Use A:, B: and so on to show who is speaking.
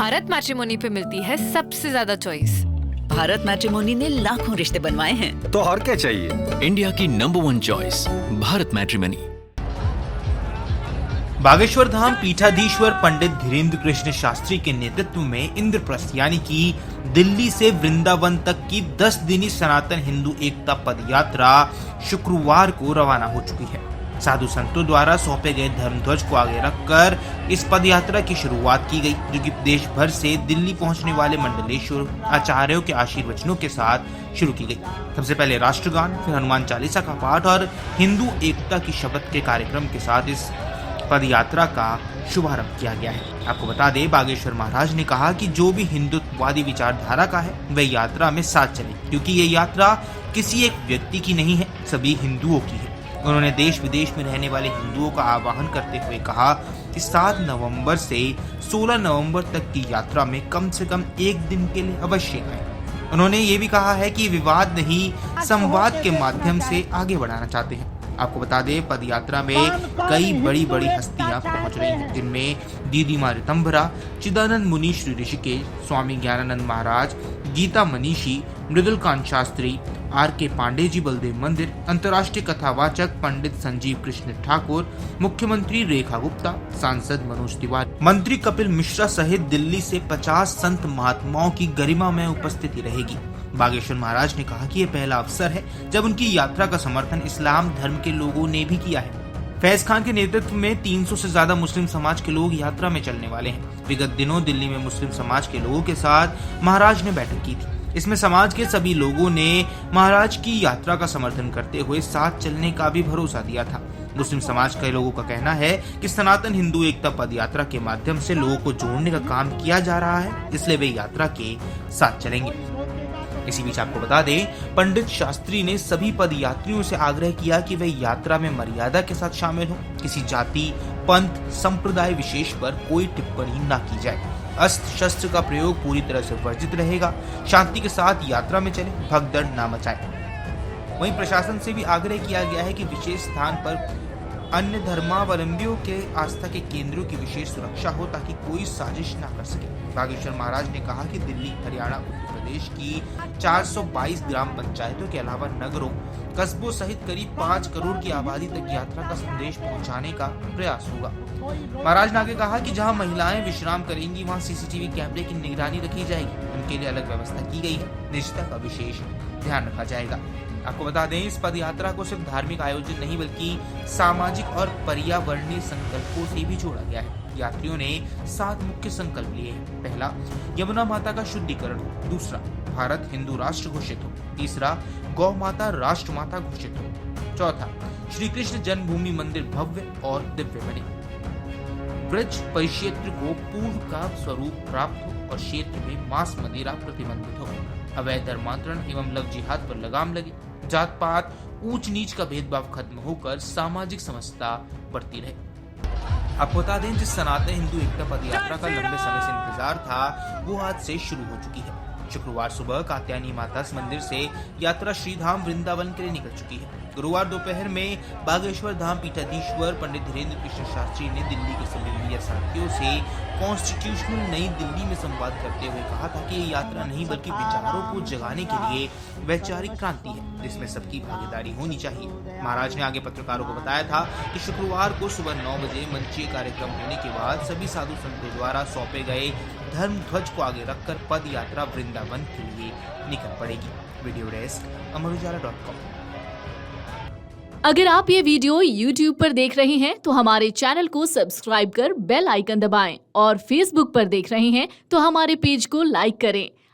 A: Bharat matrimony पे मिलती है सबसे ज्यादा चॉइस।
B: भारत मैट्रिमोनी ने लाखों रिश्ते बनवाए हैं,
C: तो और क्या चाहिए।
D: इंडिया की number 1 choice Bharat Matrimony.
E: Bageshwar Dham पीठाधीश्वर पंडित धीरेन्द्र कृष्ण शास्त्री के नेतृत्व में इंद्रप्रस्थ यानी कि दिल्ली से वृंदावन तक की 10 दिनी सनातन हिंदू एकता पद यात्रा शुक्रवार को रवाना हो चुकी है। साधु संतों द्वारा सौंपे गए धर्मध्वज को आगे रखकर इस पद यात्रा की शुरुआत की गई, जो कि देश भर से दिल्ली पहुंचने वाले मंडलेश्वर आचार्यों के आशीर्वचनों के साथ शुरू की गई। सबसे पहले राष्ट्रगान, फिर हनुमान चालीसा का पाठ और हिंदू एकता की शपथ के कार्यक्रम के साथ इस पद यात्रा का शुभारंभ किया गया है। आपको बता दें, बागेश्वर महाराज ने कहा कि जो भी हिंदुत्ववादी विचारधारा का है वह यात्रा में साथ चले, क्योंकि ये यात्रा किसी एक व्यक्ति की नहीं है, सभी हिंदुओं की है। उन्होंने देश विदेश में रहने वाले हिंदुओं का आह्वान करते हुए कहा कि 7 नवंबर से 16 नवंबर तक की यात्रा में कम से कम एक दिन के लिए अवश्य आए। उन्होंने ये भी कहा है कि विवाद नहीं, संवाद के माध्यम से आगे बढ़ाना चाहते हैं। आपको बता दें, पद यात्रा में कई बड़ी बड़ी हस्तियां पहुंच रही हैं, जिनमें दीदी माँ ऋतंभरा, चिदानंद मुनि श्री ऋषिकेश, स्वामी ज्ञानानंद महाराज, गीता मनीषी, मृदुलकांत शास्त्री, R.K. पांडे जी बलदेव मंदिर, अंतर्राष्ट्रीय कथावाचक पंडित संजीव कृष्ण ठाकुर, मुख्यमंत्री रेखा गुप्ता, सांसद मनोज तिवारी, मंत्री कपिल मिश्रा सहित दिल्ली से 50 संत महात्माओं की गरिमामय उपस्थिति रहेगी। बागेश्वर महाराज ने कहा कि यह पहला अवसर है जब उनकी यात्रा का समर्थन इस्लाम धर्म के लोगों ने भी किया है। फैज खान के नेतृत्व में 300 से ज्यादा मुस्लिम समाज के लोग यात्रा में चलने वाले हैं। विगत दिनों दिल्ली में मुस्लिम समाज के लोगों के साथ महाराज ने बैठक की थी। इसमें समाज के सभी लोगों ने महाराज की यात्रा का समर्थन करते हुए साथ चलने का भी भरोसा दिया था। मुस्लिम समाज के लोगों का कहना है कि सनातन हिंदू एकता पद यात्रा के माध्यम से लोगों को जोड़ने का काम किया जा रहा है, इसलिए वे यात्रा के साथ चलेंगे। इसी बीच आपको बता दें, पंडित शास्त्री ने सभी पद यात्रियों से आग्रह किया कि वे यात्रा में मर्यादा के साथ शामिल हो, किसी जाति, पंथ, संप्रदाय विशेष पर कोई टिप्पणी न की जाए, अस्त्र शस्त्र का प्रयोग पूरी तरह से वर्जित रहेगा, शांति के साथ यात्रा में चले, भगदड़ न मचाए। वहीं प्रशासन से भी आग्रह किया गया है कि विशेष स्थान पर अन्य धर्मावलंबियों के आस्था के केंद्रों की विशेष सुरक्षा हो, ताकि कोई साजिश न कर सके। बागेश्वर महाराज ने कहा कि दिल्ली, हरियाणा, उत्तर प्रदेश की 422 ग्राम पंचायतों के अलावा नगरों, कस्बों सहित करीब 5 करोड़ की आबादी तक यात्रा का संदेश पहुंचाने का प्रयास होगा। महाराज ने आगे कहा कि जहां महिलाएं विश्राम करेंगी वहां सीसीटीवी कैमरे की निगरानी रखी जाएगी, उनके लिए अलग व्यवस्था की गई है, निजता का विशेष ध्यान रखा जाएगा। आपको बता दें, इस पद यात्रा को सिर्फ धार्मिक आयोजन नहीं बल्कि सामाजिक और पर्यावरणीय संकल्पों से भी जोड़ा गया है। यात्रियों ने 7 मुख्य संकल्प लिए हैं। पहला, यमुना माता का शुद्धिकरण हो। दूसरा, भारत हिंदू राष्ट्र घोषित हो। तीसरा, गौ माता राष्ट्र माता घोषित हो। चौथा, श्री कृष्ण जन्मभूमि मंदिर भव्य और दिव्य बने। ब्रज परिक्षेत्र को पूर्ण का स्वरूप प्राप्त हो और क्षेत्र में मांस मदिरा प्रतिबंधित हो। अवैध धर्मांतरण एवं लव जिहाद पर लगाम लगे। जात पात, ऊंच नीच का भेदभाव खत्म होकर सामाजिक समता बढ़ती रहे। आपको बता दें, जिस सनातन हिंदू एकता पद यात्रा का लंबे समय से इंतजार था, वो आज से शुरू हो चुकी है। शुक्रवार सुबह कात्यायनी माता मंदिर से यात्रा श्रीधाम वृंदावन के लिए निकल चुकी है। गुरुवार दोपहर में बागेश्वर धाम पीठाधीश्वर पंडित धीरेन्द्र कृष्ण शास्त्री ने दिल्ली के सभी मीडिया साथियों से कॉन्स्टिट्यूशनल नई दिल्ली में संवाद करते हुए कहा था कि ये यात्रा नहीं बल्कि विचारों को जगाने के लिए वैचारिक क्रांति है, जिसमें सबकी भागीदारी होनी चाहिए। महाराज ने आगे पत्रकारों को बताया था कि शुक्रवार को सुबह 9 बजे मंचीय कार्यक्रम होने के बाद सभी साधु संतों द्वारा सौंपे गए धर्म ध्वज को आगे रखकर पद यात्रा वृंदावन के लिए निकल पड़ेगी। वीडियो डेस्क अमरुजाला.com।
F: अगर आप ये वीडियो YouTube पर देख रहे हैं तो हमारे चैनल को सब्सक्राइब कर बेल आइकन दबाएं और Facebook पर देख रहे हैं तो हमारे पेज को लाइक करें।